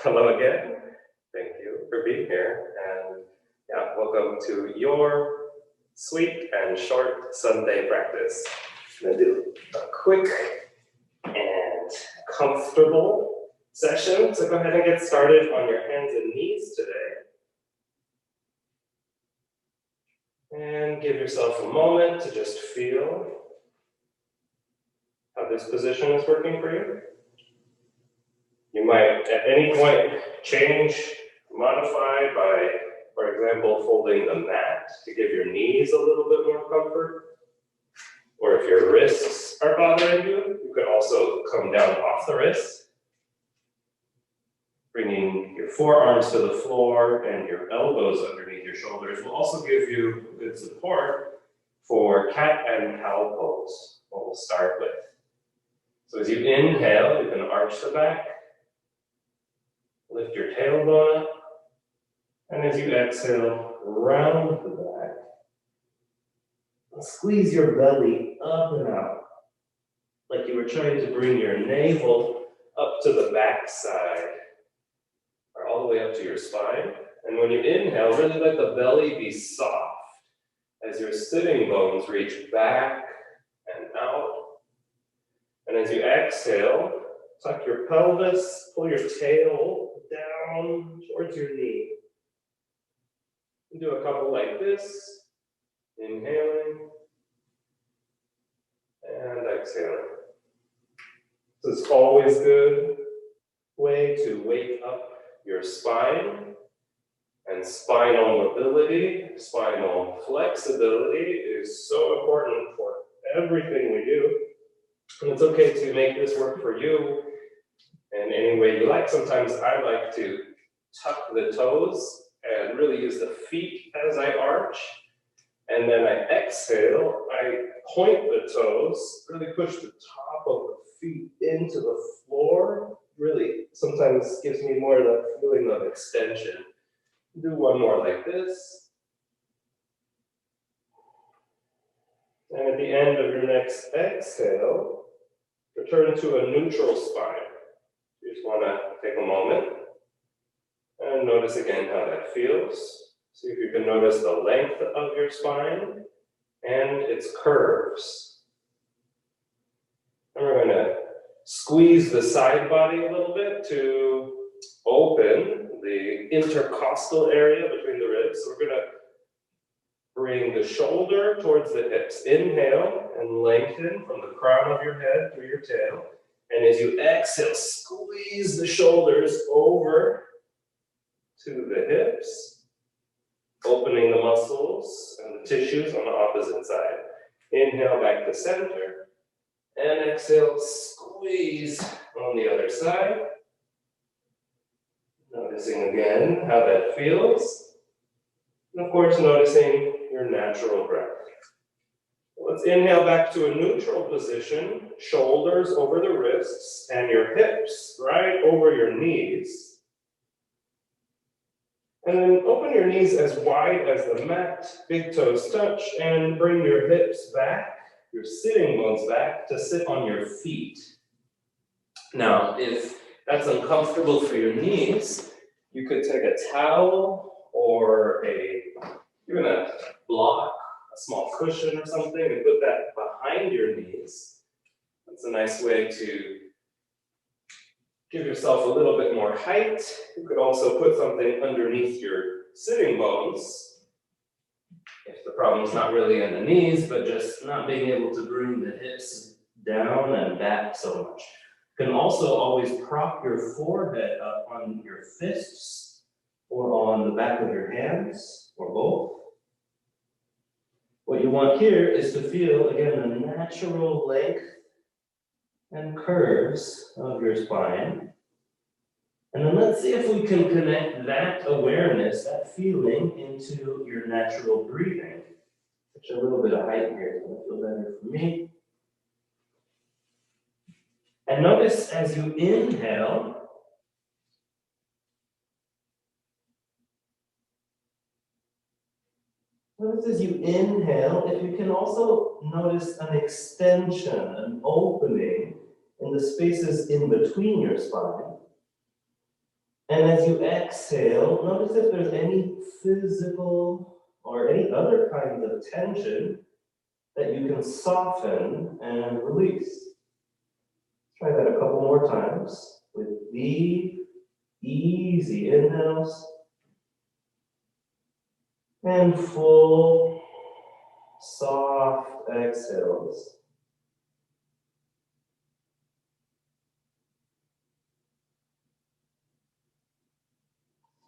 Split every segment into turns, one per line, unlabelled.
Hello again. Thank you for being here. And yeah, welcome to your sweet and short Sunday practice. I'm going to do a quick and comfortable session. So go ahead and get started on your hands and knees today. And give yourself a moment to just feel how this position is working for you. You might, at any point, change, modify by, for example, folding the mat to give your knees a little bit more comfort. Or if your wrists are bothering you, you could also come down off the wrists, bringing your forearms to the floor and your elbows underneath your shoulders will also give you good support for cat and cow pose, what we'll start with. So as you inhale, you can arch the back, lift your tailbone up, and as you exhale, round the back. And squeeze your belly up and out, like you were trying to bring your navel up to the back side, or all the way up to your spine. And when you inhale, really let the belly be soft as your sitting bones reach back and out. And as you exhale, tuck your pelvis, pull your tail down towards your knee. And do a couple like this, inhaling and exhaling. This is always a good way to wake up your spine, and spinal mobility, spinal flexibility is so important for everything we do. And it's okay to make this work for you in any way you like. Sometimes I like to tuck the toes and really use the feet as I arch. And then I exhale, I point the toes, really push the top of the feet into the floor. Really, sometimes gives me more of the feeling of extension. Do one more like this. And at the end of your next exhale, return to a neutral spine. You just want to take a moment and notice again how that feels. See if you can notice the length of your spine and its curves. And we're going to squeeze the side body a little bit to open the intercostal area between the ribs. So we're going to bring the shoulder towards the hips. Inhale and lengthen from the crown of your head through your tail. And as you exhale, squeeze the shoulders over to the hips, opening the muscles and the tissues on the opposite side. Inhale back to center. And exhale, squeeze on the other side. Noticing again how that feels. And of course, noticing your natural breath. Let's inhale back to a neutral position, shoulders over the wrists and your hips right over your knees. And then open your knees as wide as the mat, big toes touch, and bring your hips back, your sitting bones back to sit on your feet. Now, if that's uncomfortable for your knees, you could take a towel or even a block, a small cushion or something, and put that behind your knees. That's a nice way to give yourself a little bit more height. You could also put something underneath your sitting bones, if the problem's not really in the knees, but just not being able to bring the hips down and back so much. You can also always prop your forehead up on your fists or on the back of your hands, or both. What you want here is to feel, again, the natural length and curves of your spine. And then let's see if we can connect that awareness, that feeling, into your natural breathing. Touch a little bit of height here, so it'll feel better for me. And notice as you inhale, if you can also notice an extension, an opening in the spaces in between your spine. And as you exhale, notice if there's any physical or any other kinds of tension that you can soften and release. Try that a couple more times with deep, easy inhales and full, soft exhales.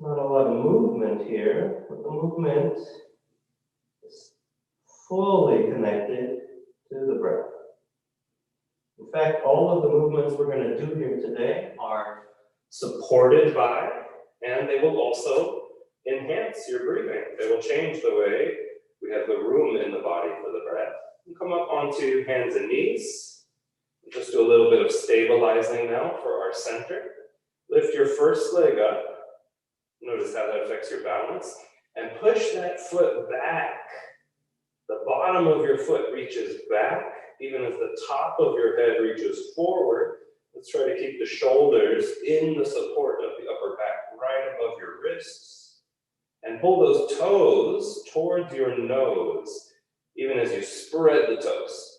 Not a lot of movement here, but the movement is fully connected to the breath. In fact, all of the movements we're going to do here today are supported by, and they will also enhance your breathing. They will change the way we have the room in the body for the breath. And come up onto hands and knees. Just do a little bit of stabilizing now for our center. Lift your first leg up. Notice how that affects your balance. And push that foot back. The bottom of your foot reaches back, even as the top of your head reaches forward. Let's try to keep the shoulders in the support of the upper back, right above your wrists. And pull those toes towards your nose, even as you spread the toes.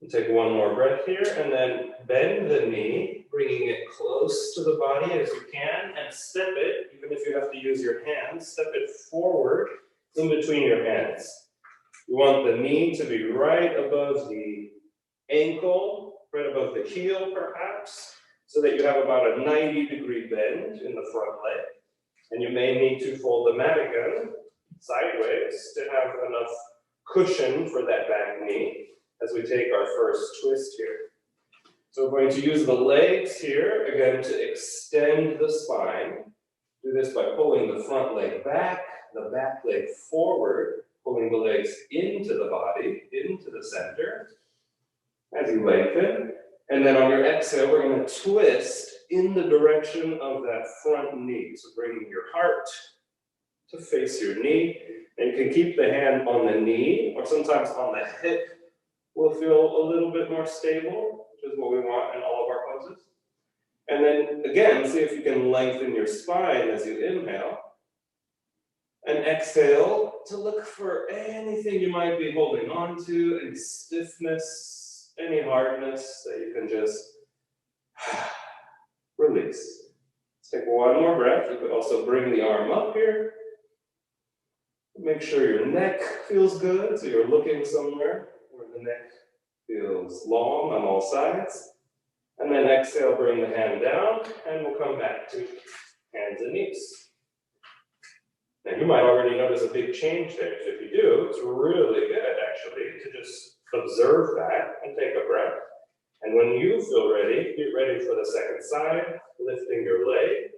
We'll take one more breath here, and then bend the knee, bringing it close to the body as you can, and step it, even if you have to use your hands, step it forward in between your hands. You want the knee to be right above the ankle, right above the heel perhaps, so that you have about a 90-degree bend in the front leg. And you may need to fold the mat again sideways to have enough cushion for that back knee as we take our first twist here. So we're going to use the legs here, again, to extend the spine. Do this by pulling the front leg back, the back leg forward, pulling the legs into the body, into the center, as you lengthen. And then on your exhale, we're going to twist in the direction of that front knee. So bringing your heart to face your knee. And you can keep the hand on the knee, or sometimes on the hip. Will feel a little bit more stable, which is what we want in all of our poses. And then again, see if you can lengthen your spine as you inhale. And exhale to look for anything you might be holding on to, any stiffness, any hardness that you can just release. Let's take one more breath. You could also bring the arm up here. Make sure your neck feels good, so you're looking somewhere where the neck feels long on all sides. And then exhale, bring the hand down, and we'll come back to hands and knees. Now you might already notice a big change there. So if you do, it's really good actually to just observe that and take a breath. And when you feel ready, get ready for the second side, lifting your leg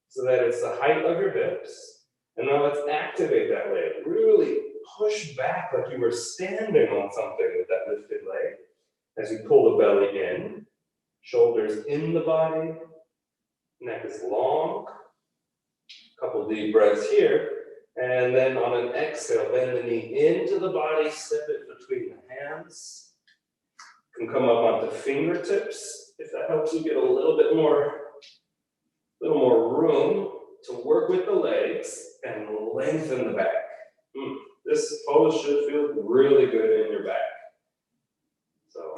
so that it's the height of your hips. And now let's activate that leg. Really push back like you were standing on something with that lifted leg as you pull the belly in, shoulders in the body, neck is long. Couple deep breaths here. And then on an exhale, bend the knee into the body, step it between the hands. You can come up onto fingertips if that helps you get a little bit more room to work with the legs and lengthen the back. This pose should feel really good in your back. So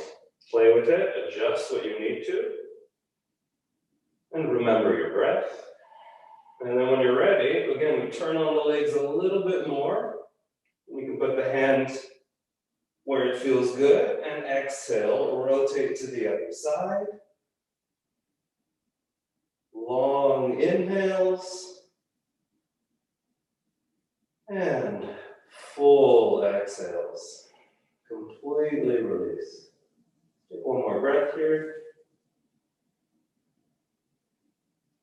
play with it, adjust what you need to, and remember your breath. And then when you're ready, again, we turn on the legs a little bit more. We can put the hand where it feels good, and exhale, rotate to the other side. Long inhales, and full exhales. Completely release. Take one more breath here.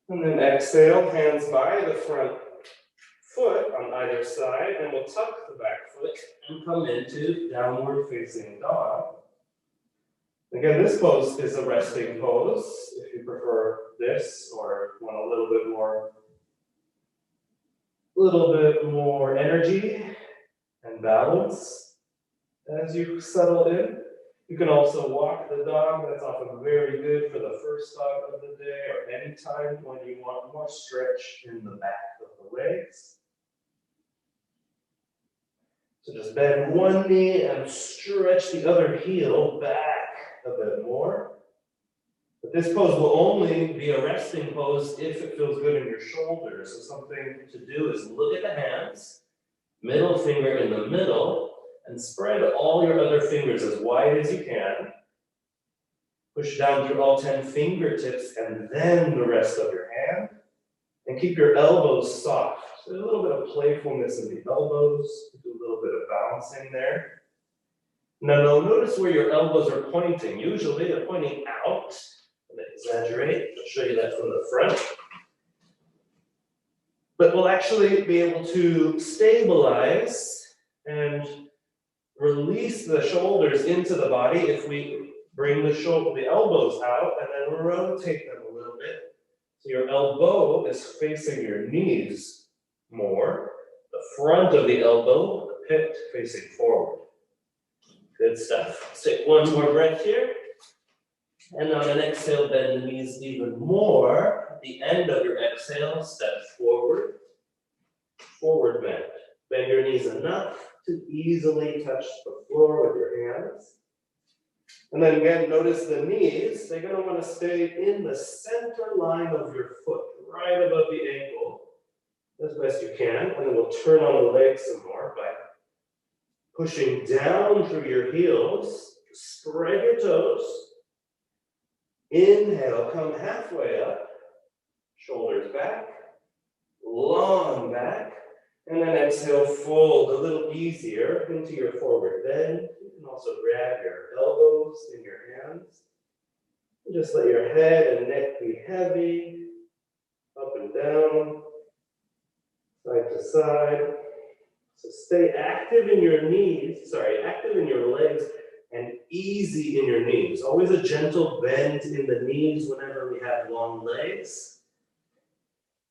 And then exhale, hands by the front foot on either side, and we'll tuck the back foot and come into downward facing dog. Again, this pose is a resting pose, if you prefer this or want a little bit more energy and balance as you settle in. You can also walk the dog. That's often very good for the first dog of the day or any time when you want more stretch in the back of the legs. So just bend one knee and stretch the other heel back a bit more. But this pose will only be a resting pose if it feels good in your shoulders. So something to do is look at the hands, middle finger in the middle, and spread all your other fingers as wide as you can. Push down through all 10 fingertips and then the rest of your hand. And keep your elbows soft. So a little bit of playfulness in the elbows. Do a little bit of bouncing there. Now notice where your elbows are pointing. Usually they're pointing out. I'm going to exaggerate. I'll show you that from the front. But we'll actually be able to stabilize and release the shoulders into the body if we bring the elbows out and then rotate them a little bit. So your elbow is facing your knees more. The front of the elbow, the pit, facing forward. Good stuff. Let's take one more breath here. And on an exhale, bend the knees even more. At the end of your exhale, step forward. Forward bend. Bend your knees enough to easily touch the floor with your hands. And then again, notice the knees. They're going to want to stay in the center line of your foot, right above the ankle, as best you can. And then we'll turn on the legs some more by pushing down through your heels. Spread your toes. Inhale, come halfway up. Shoulders back. Long back. And then exhale, fold a little easier into your forward bend. You can also grab your elbows in your hands. And just let your head and neck be heavy, up and down, side to side. So stay active in your active in your legs and easy in your knees. Always a gentle bend in the knees whenever we have long legs.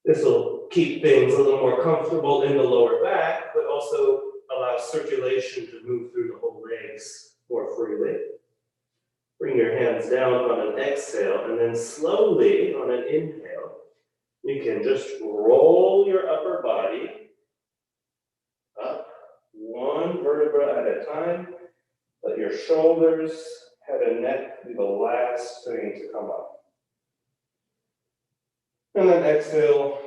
This will keep things a little more comfortable in the lower back, but also allow circulation to move through the whole legs more freely. Bring your hands down on an exhale, and then slowly on an inhale, you can just roll your upper body up, one vertebra at a time. Let your shoulders, head, and neck be the last thing to come up. And then exhale,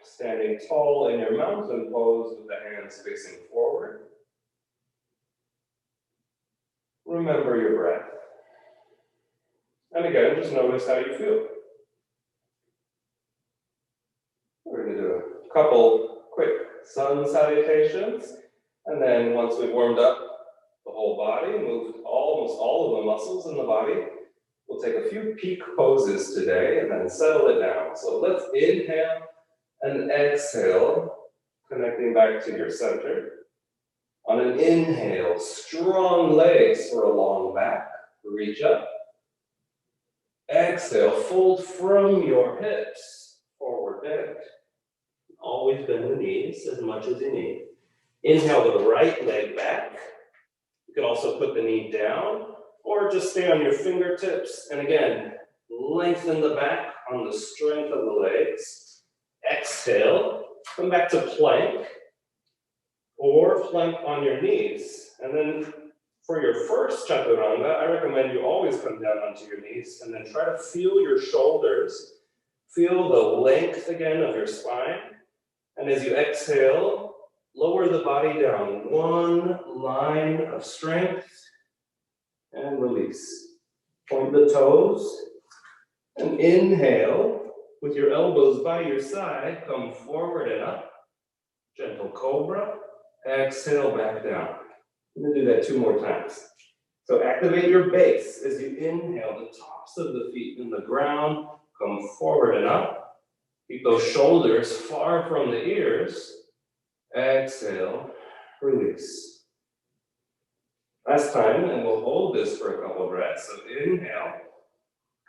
standing tall in your mountain pose with the hands facing forward. Remember your breath. And again, just notice how you feel. We're going to do a couple quick sun salutations. And then once we've warmed up the whole body, moved almost all of the muscles in the body, we'll take a few peak poses today and then settle it down. So let's inhale and exhale, connecting back to your center. On an inhale, strong legs for a long back. Reach up. Exhale, fold from your hips, forward bend. Always bend the knees as much as you need. Inhale the right leg back. You can also put the knee down or just stay on your fingertips. And again, lengthen the back on the strength of the legs. Exhale, come back to plank or plank on your knees. And then for your first chaturanga, I recommend you always come down onto your knees and then try to feel your shoulders. Feel the length again of your spine. And as you exhale, lower the body down. One line of strength and release. Point the toes and inhale with your elbows by your side. Come forward and up. Gentle cobra. Exhale back down. I'm going to do that 2 more times. So activate your base as you inhale, the tops of the feet in the ground. Come forward and up. Keep those shoulders far from the ears. Exhale, release. Last time, and we'll hold this for a couple of breaths. So inhale.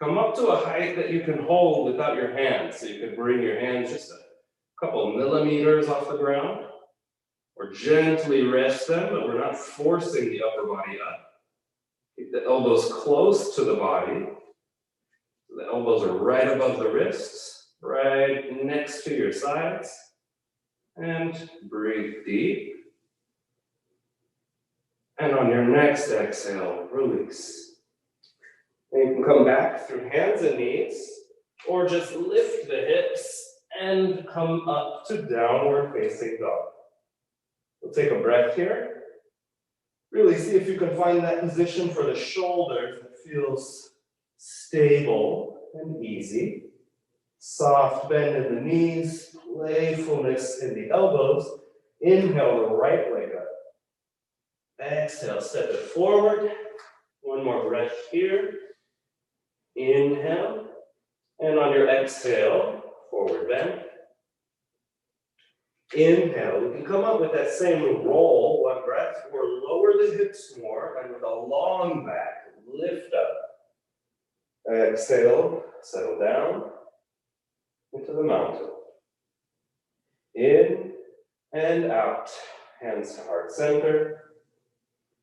Come up to a height that you can hold without your hands. So you can bring your hands just a couple millimeters off the ground. Or gently rest them, but we're not forcing the upper body up. Keep the elbows close to the body. The elbows are right above the wrists, right next to your sides. And breathe deep. And on your next exhale, release. And you can come back through hands and knees, or just lift the hips and come up to downward facing dog. We'll take a breath here. Really see if you can find that position for the shoulders that feels stable and easy. Soft bend in the knees, playfulness in the elbows. Inhale the right leg up. Exhale, step it forward. One more breath here. Inhale. And on your exhale, forward bend. Inhale. We can come up with that same roll, one breath, or lower the hips more, and with a long back, lift up. Exhale, settle down into the mountain. In and out. Hands to heart center.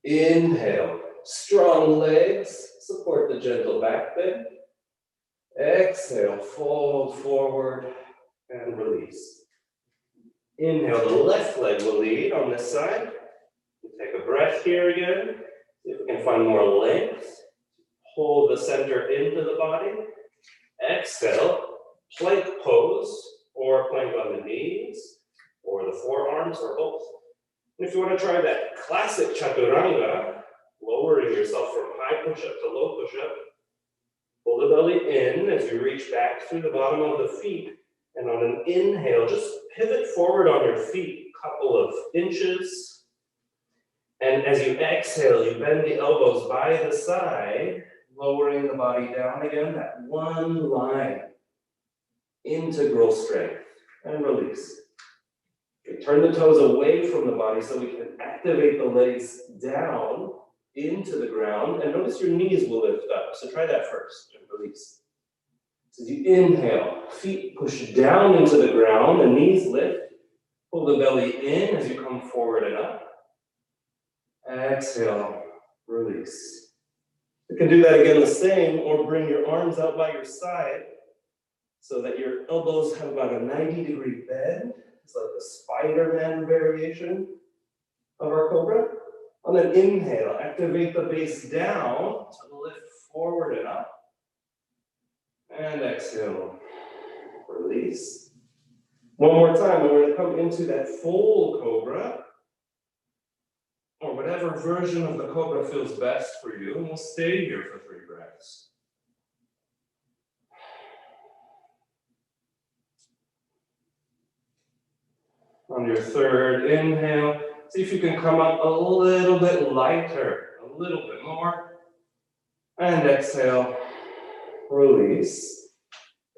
Inhale. Strong legs. Support the gentle back bend. Exhale. Fold forward and release. Inhale. The left leg will lead on this side. Take a breath here again. See if we can find more length. Pull the center into the body. Exhale. Plank pose, or plank on the knees, or the forearms, or both. And if you want to try that classic chaturanga, lowering yourself from high push-up to low push-up, pull the belly in as you reach back through the bottom of the feet, and on an inhale, just pivot forward on your feet a couple of inches. And as you exhale, you bend the elbows by the side, lowering the body down again, that one line. Integral strength, and release. We turn the toes away from the body so we can activate the legs down into the ground, and notice your knees will lift up. So try that first, and release. So as you inhale, feet push down into the ground, the knees lift. Pull the belly in as you come forward and up. Exhale, release. You can do that again the same, or bring your arms out by your side, so that your elbows have about a 90-degree bend. It's like the Spider-Man variation of our cobra. On an inhale, activate the base down to lift forward and up. And exhale, release. One more time, and we're going to come into that full cobra, or whatever version of the cobra feels best for you, and we'll stay here for 3 breaths. On your third inhale, see if you can come up a little bit lighter, a little bit more. And exhale, release.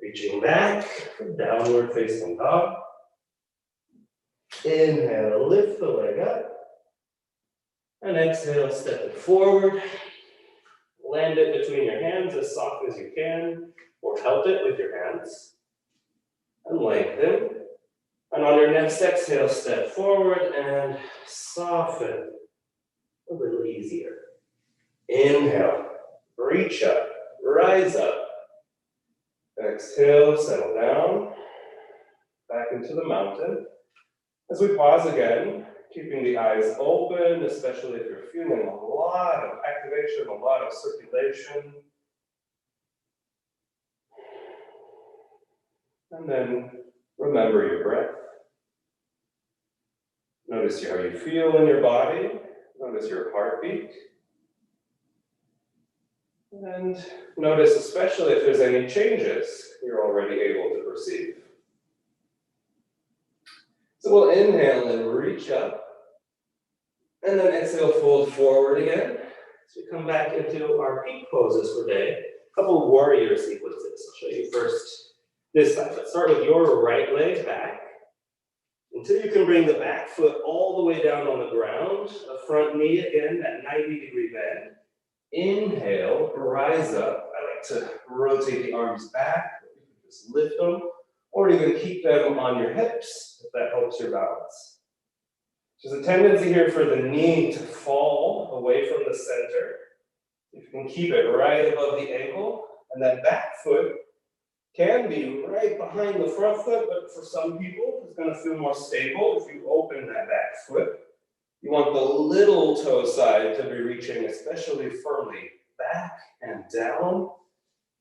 Reaching back for downward facing dog. Inhale, lift the leg up. And exhale, step it forward. Land it between your hands as soft as you can, or help it with your hands. And lengthen. And on your next exhale, step forward and soften. A little easier. Inhale, reach up, rise up. Exhale, settle down. Back into the mountain. As we pause again, keeping the eyes open, especially if you're feeling a lot of activation, a lot of circulation. And then remember your breath. Notice how you feel in your body. Notice your heartbeat. And notice especially if there's any changes you're already able to perceive. So we'll inhale and reach up. And then exhale, fold forward again. So we come back into our peak poses for today. A couple of warrior sequences. I'll show you first this side. Let's start with your right leg back. Until you can bring the back foot all the way down on the ground. The front knee again, that 90-degree bend. Inhale, rise up. I like to rotate the arms back. You can just lift them. Or you can keep them on your hips if that helps your balance. There's a tendency here for the knee to fall away from the center. If you can keep it right above the ankle, and that back foot can be right behind the front foot, but for some people, it's going to feel more stable if you open that back foot. You want the little toe side to be reaching especially firmly back and down,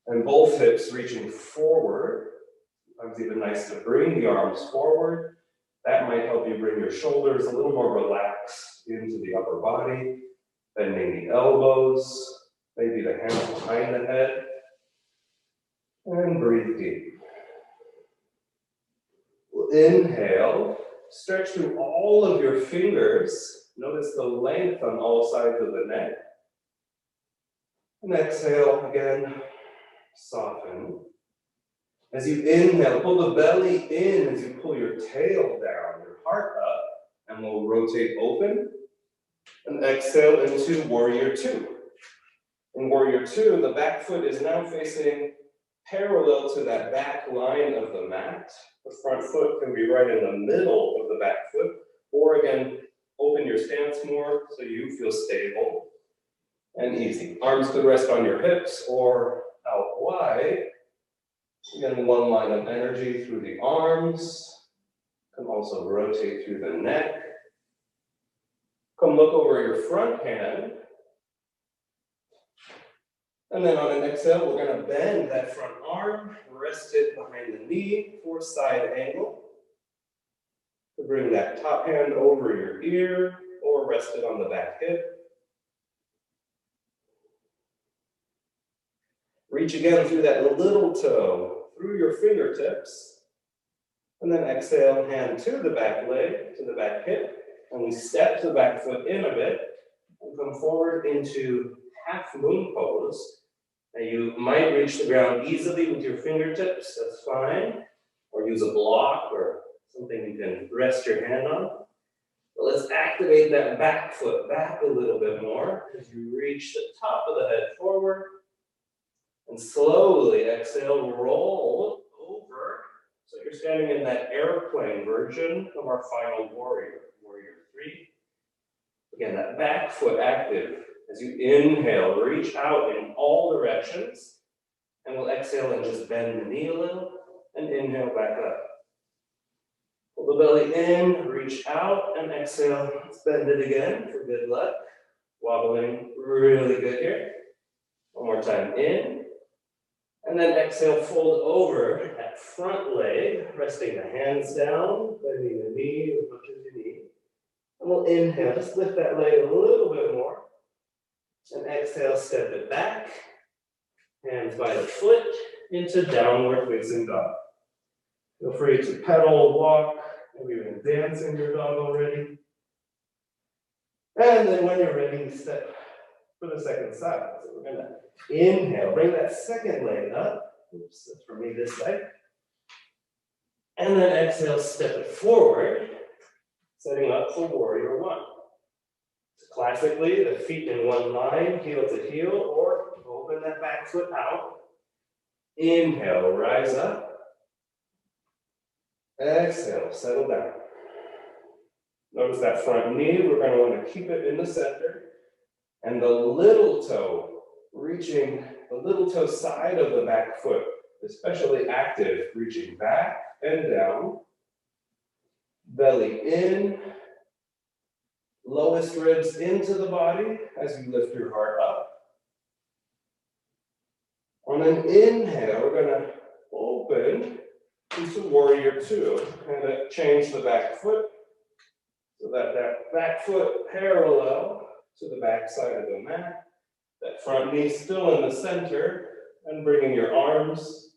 and both hips reaching forward. Sometimes even nice to bring the arms forward. That might help you bring your shoulders a little more relaxed into the upper body, bending the elbows, maybe the hands behind the head, and breathe deep. Inhale, stretch through all of your fingers. Notice the length on all sides of the neck. And exhale again, soften. As you inhale, pull the belly in as you pull your tail down, your heart up, and we'll rotate open. And exhale into Warrior Two. In Warrior Two, the back foot is now facing parallel to that back line of the mat. The front foot can be right in the middle of the back foot, or again, open your stance more so you feel stable and easy. Arms could rest on your hips or out wide. Again, one line of energy through the arms. Can also rotate through the neck. Come look over your front hand. And then on an exhale, we're going to bend that front arm, rest it behind the knee for side angle. To bring that top hand over your ear or rest it on the back hip. Reach again through that little toe, through your fingertips. And then exhale, hand to the back leg, to the back hip. And we step the back foot in a bit and come forward into half moon pose. Now you might reach the ground easily with your fingertips, that's fine. Or use a block or something you can rest your hand on. But let's activate that back foot back a little bit more as you reach the top of the head forward. And slowly exhale, roll over. So you're standing in that airplane version of our final warrior, Warrior Three. Again, that back foot active. As you inhale, reach out in all directions. And we'll exhale and just bend the knee a little. And inhale back up. Pull the belly in, reach out, and exhale. Let's bend it again for good luck. Wobbling really good here. One more time, in. And then exhale, fold over that front leg, resting the hands down, bending the knee as much as you need. And we'll inhale, just lift that leg a little bit more. And exhale, step it back. Hands by the foot into downward facing dog. Feel free to pedal, walk, maybe even dance in your dog already. And then when you're ready, step for the second side. So we're gonna inhale, bring that second leg up. Oops, that's for me this side. And then exhale, step it forward, setting up for Warrior One. So classically, the feet in one line, heel to heel, or open that back foot out. Inhale, rise up. Exhale, settle down. Notice that front knee, we're going to want to keep it in the center. And the little toe, reaching the little toe side of the back foot, especially active, reaching back and down. Belly in. Lowest ribs into the body as you lift your heart up. On an inhale, we're going to open into Warrior Two and change the back foot so that that back foot parallel to the back side of the mat. That front knee still in the center, and bringing your arms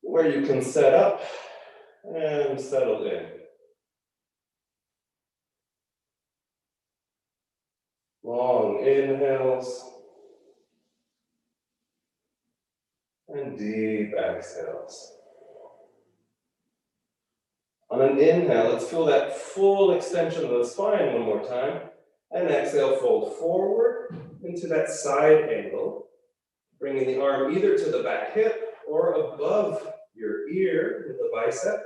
where you can set up and settle in. Long inhales and deep exhales. On an inhale, let's feel that full extension of the spine one more time. And exhale, fold forward into that side angle, bringing the arm either to the back hip or above your ear with the bicep.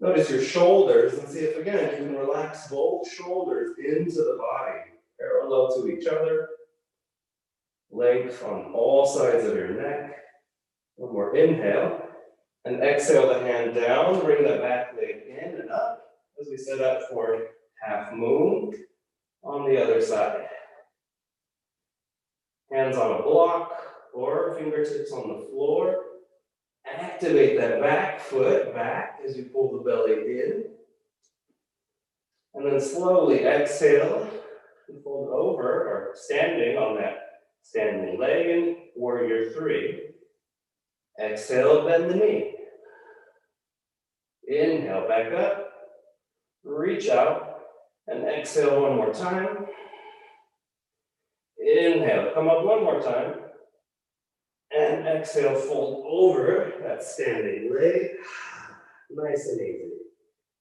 Notice your shoulders and see if again you can relax both shoulders into the body, parallel parallel to each other. Length on all sides of your neck. One more inhale. And exhale the hand down, bring the back leg in and up as we set up for half moon on the other side. Hands on a block or fingertips on the floor. Activate that back foot back as you pull the belly in. And then slowly exhale and fold over or standing on that standing leg in warrior three. Exhale, bend the knee. Inhale, back up. Reach out and exhale one more time. Inhale, come up one more time. And exhale, fold over that standing leg. Nice and easy.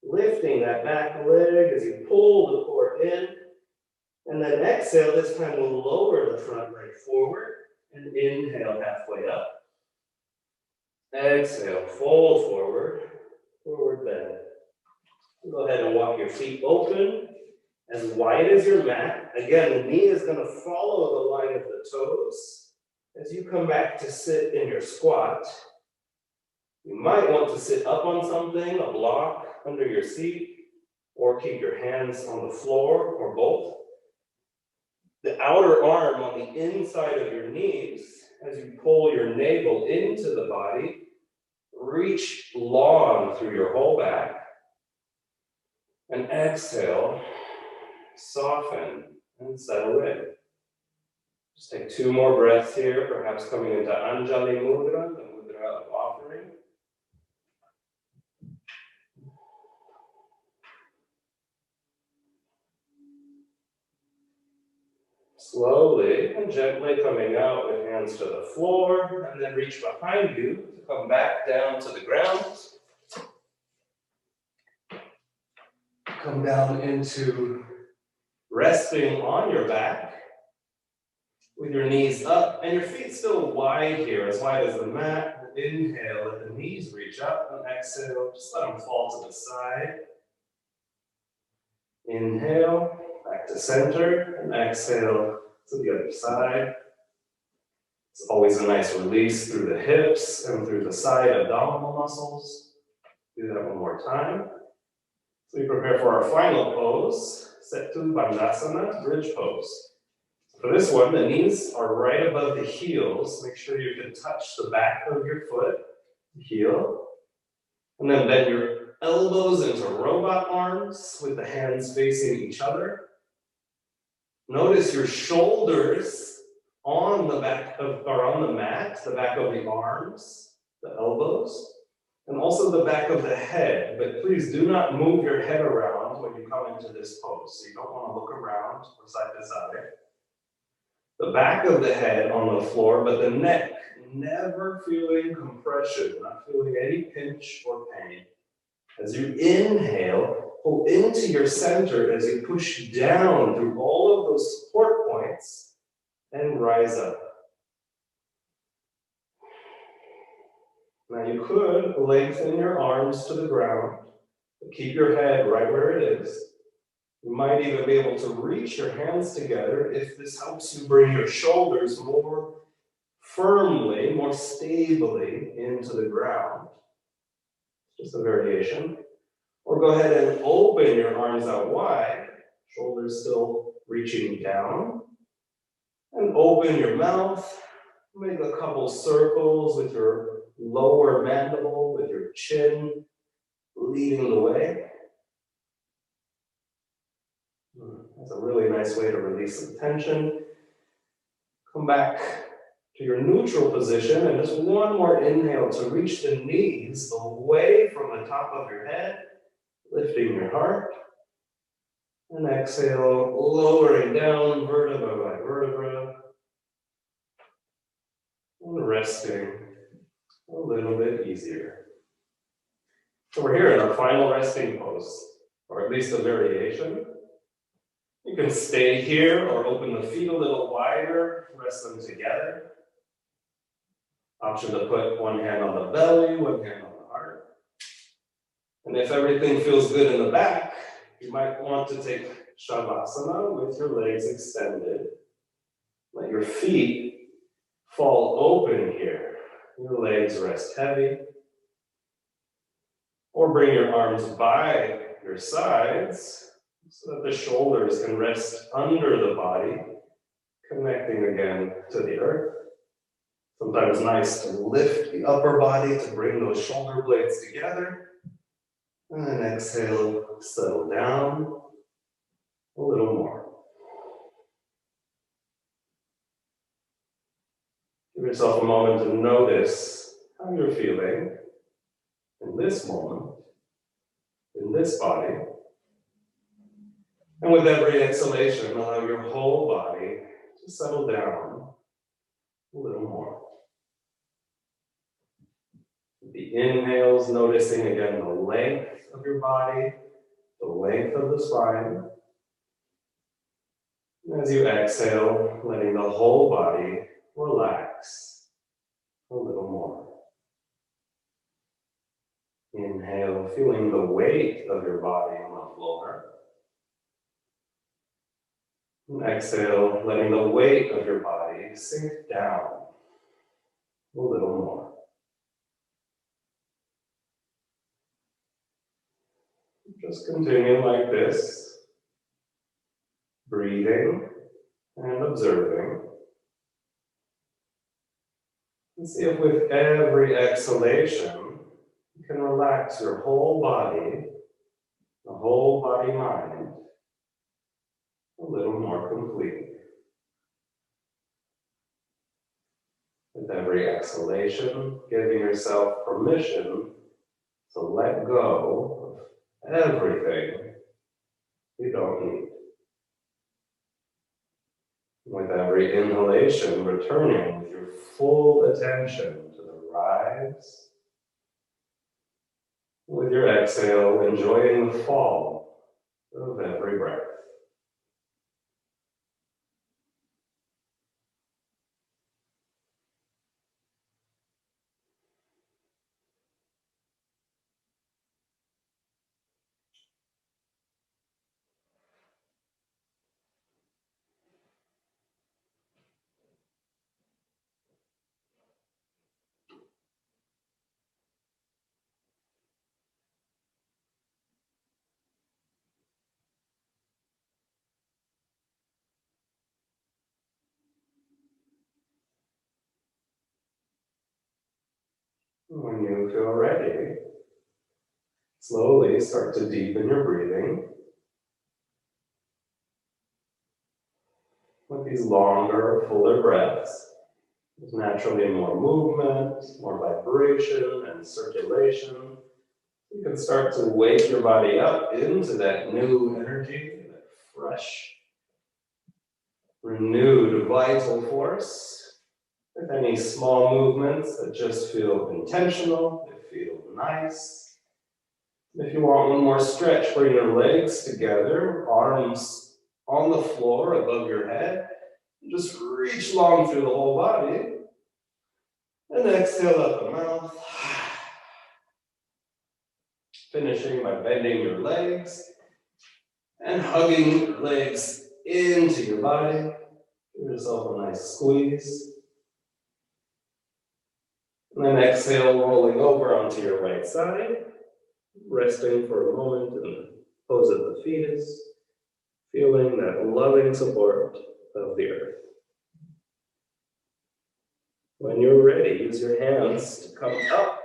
Lifting that back leg as you pull the core in. And then exhale, this time we'll lower the front leg forward and inhale halfway up. Exhale, fold forward, forward bend. Go ahead and walk your feet open, as wide as your mat. Again, the knee is going to follow the line of the toes. As you come back to sit in your squat, you might want to sit up on something, a block under your seat, or keep your hands on the floor, or both. The outer arm on the inside of your knees, as you pull your navel into the body, reach long through your whole back. And exhale, soften and settle in. Just take 2 more breaths here, perhaps coming into Anjali Mudra, the mudra of offering. Slowly and gently coming out with hands to the floor, and then reach behind you to come back down to the ground. Come down into resting on your back with your knees up and your feet still wide here, as wide as the mat. Inhale, let the knees reach up, and exhale, just let them fall to the side. Inhale, back to center, and exhale to the other side. It's always a nice release through the hips and through the side abdominal muscles. Do that one more time. So we prepare for our final pose, Setu Bandhasana, bridge pose. For this one, the knees are right above the heels. Make sure you can touch the back of your foot, the heel. And then bend your elbows into robot arms with the hands facing each other. Notice your shoulders on the back of, or on the mat, the back of the arms, the elbows. And also the back of the head, but please do not move your head around when you come into this pose. So you don't want to look around from side to side. The back of the head on the floor, but the neck, never feeling compression, not feeling any pinch or pain. As you inhale, pull into your center as you push down through all of those support points and rise up. Now you could lengthen your arms to the ground, but keep your head right where it is. You might even be able to reach your hands together if this helps you bring your shoulders more firmly, more stably into the ground. Just a variation. Or go ahead and open your arms out wide, shoulders still reaching down. And open your mouth. Make a couple circles with your lower mandible, with your chin leading the way. That's a really nice way to release some tension. Come back to your neutral position and just one more inhale to reach the knees away from the top of your head, lifting your heart. And exhale, lowering down vertebra by vertebra. And resting a little bit easier. So we're here in our final resting pose, or at least a variation. You can stay here or open the feet a little wider, rest them together. Option to put one hand on the belly, one hand on the heart. And if everything feels good in the back, you might want to take Shavasana with your legs extended. Let your feet fall open here. Your legs rest heavy. Or bring your arms by your sides so that the shoulders can rest under the body, connecting again to the earth. Sometimes nice to lift the upper body to bring those shoulder blades together. And then exhale, settle down a little more. Give yourself a moment to notice how you're feeling in this moment, in this body. And with every exhalation, allow your whole body to settle down a little more. The inhales, noticing again the length of your body, the length of the spine. And as you exhale, letting the whole body relax a little more. Inhale, feeling the weight of your body on the floor. And exhale, letting the weight of your body sink down a little more. Just continue like this, breathing and observing. And see if with every exhalation, you can relax your whole body, the whole body-mind, a little more completely. With every exhalation, giving yourself permission to let go of everything you don't need. With every inhalation, returning with your full attention to the rise. With your exhale, enjoying the fall of every breath. When you feel ready, slowly start to deepen your breathing. With these longer, fuller breaths, there's naturally more movement, more vibration and circulation. You can start to wake your body up into that new energy, that fresh, renewed vital force. With any small movements that just feel intentional, they feel nice. If you want one more stretch, bring your legs together, arms on the floor above your head. Just reach long through the whole body. And exhale out the mouth. Finishing by bending your legs and hugging your legs into your body. Give yourself a nice squeeze. And then exhale, rolling over onto your right side, resting for a moment in the pose of the fetus, feeling that loving support of the earth. When you're ready, use your hands to come up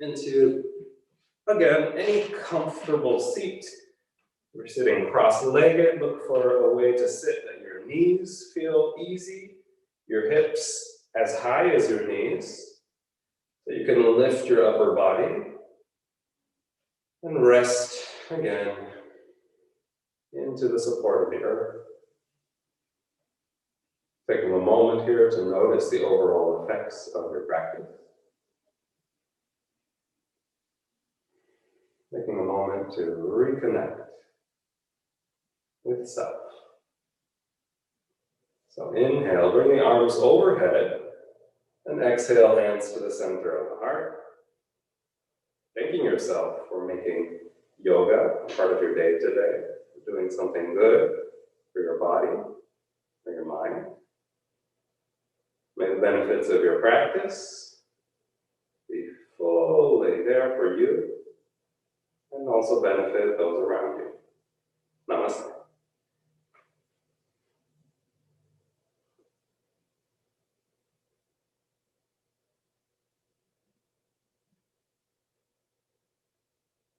into, again, any comfortable seat. You're sitting cross-legged, look for a way to sit that your knees feel easy, your hips as high as your knees, so you can lift your upper body and rest again into the support of the earth. Taking a moment here to notice the overall effects of your practice. Taking a moment to reconnect with self. So inhale, bring the arms overhead, and exhale, hands to the center of the heart. Thanking yourself for making yoga part of your day today. doing something good for your body, for your mind. May the benefits of your practice be fully there for you and also benefit those around you.